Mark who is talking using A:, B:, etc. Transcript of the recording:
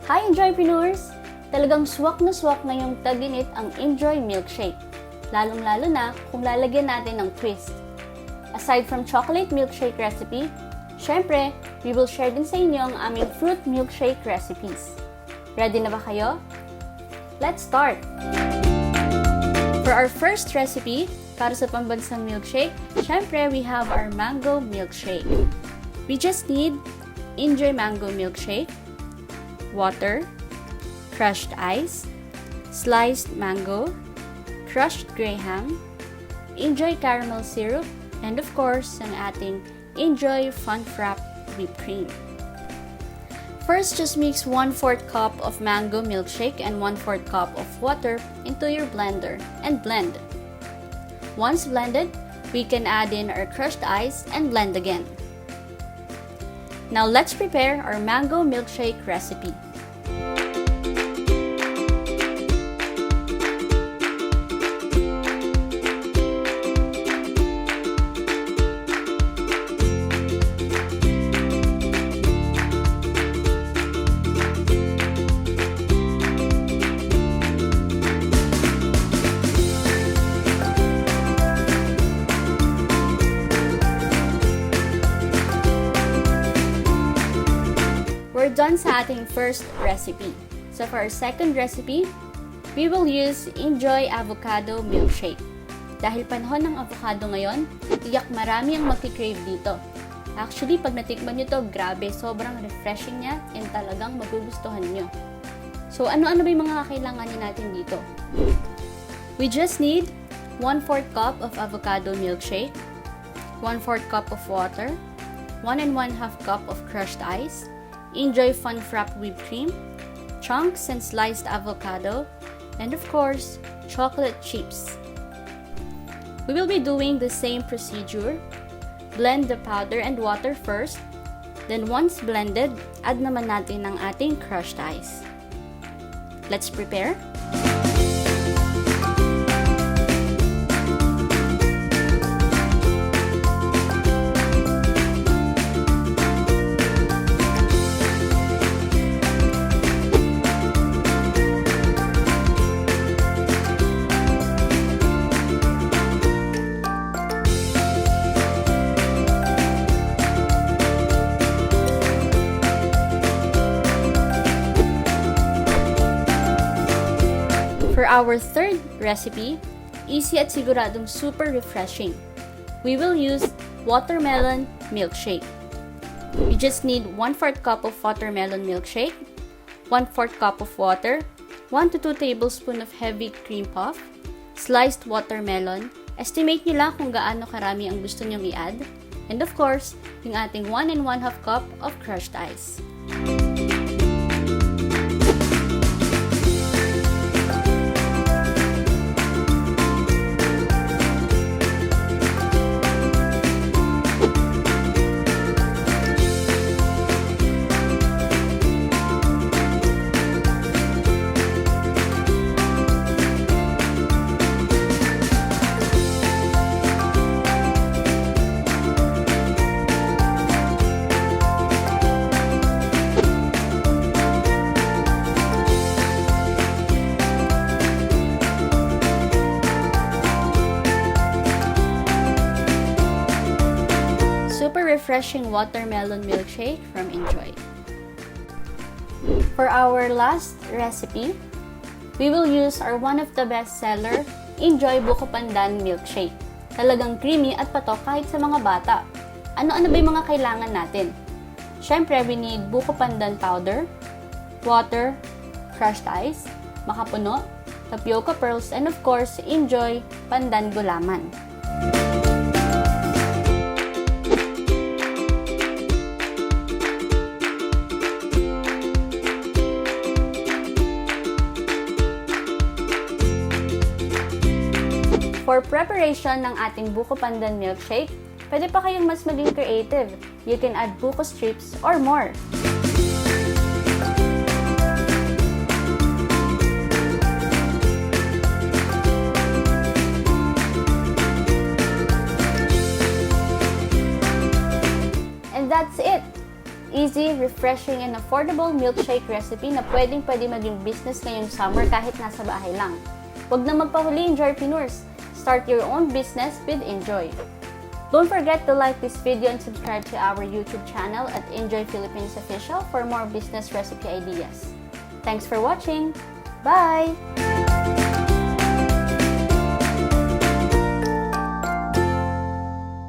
A: Hi inJoypreneurs! Talagang swak na swak ngayong tag-init ang inJoy Milkshake. Lalong-lalo na kung lalagyan natin ng twist. Aside from chocolate milkshake recipe, syempre, we will share din sa inyo ang aming fruit milkshake recipes. Ready na ba kayo? Let's start! For our first recipe, para sa pambansang milkshake, syempre we have our mango milkshake. We just need inJoy mango milkshake, water, crushed ice, sliced mango, crushed graham, inJoy caramel syrup, and of course, ang ating inJoy Fun Frap whipped cream. First, just mix 1/4 cup of mango milkshake and 1/4 cup of water into your blender and blend. Once blended, we can add in our crushed ice and blend again. Now let's prepare our mango milkshake recipe. We're done sa ating first recipe. So for our second recipe, we will use inJoy Avocado Milkshake. Dahil panahon ng avocado ngayon, tiyak marami ang magki-crave dito. Actually, pag natikman nyo to, grabe, sobrang refreshing niya and talagang magugustuhan nyo. So ano-ano ba yung mga kakailanganin natin dito? We just need 1/4 cup of avocado milkshake, 1/4 cup of water, 1 1/2 cup of crushed ice, inJoy Fun Frap whipped cream, chunks and sliced avocado, and of course, chocolate chips. We will be doing the same procedure. Blend the powder and water first, then once blended, add naman natin ang ating crushed ice. Let's prepare. For our third recipe, easy at siguradong super refreshing. We will use watermelon milkshake. We just need 1/4 cup of watermelon milkshake, 1/4 cup of water, 1 to 2 tablespoons of heavy cream puff, sliced watermelon, estimate nyo lang kung gaano karami ang gusto nyong i-add, and of course, yung ating 1 1/2 cup of crushed ice. Super refreshing watermelon milkshake from inJoy. For our last recipe, we will use our one of the best seller inJoy Buko Pandan milkshake. Talagang creamy at patok kahit sa mga bata. Ano-ano ba yung mga kailangan natin? Syempre, we need buko pandan powder, water, crushed ice, makapuno, tapioca pearls, and of course, inJoy pandan gulaman. For preparation ng ating buko pandan milkshake, pwede pa kayong mas maging creative. You can add buko strips or more. And that's it! Easy, refreshing and affordable milkshake recipe na pwede maging business ngayong summer kahit nasa bahay lang. Huwag na magpahuli, Enjoypreneurs! Start your own business with inJoy. Don't forget to like this video and subscribe to our YouTube channel at inJoy Philippines Official for more business recipe ideas. Thanks for watching! Bye!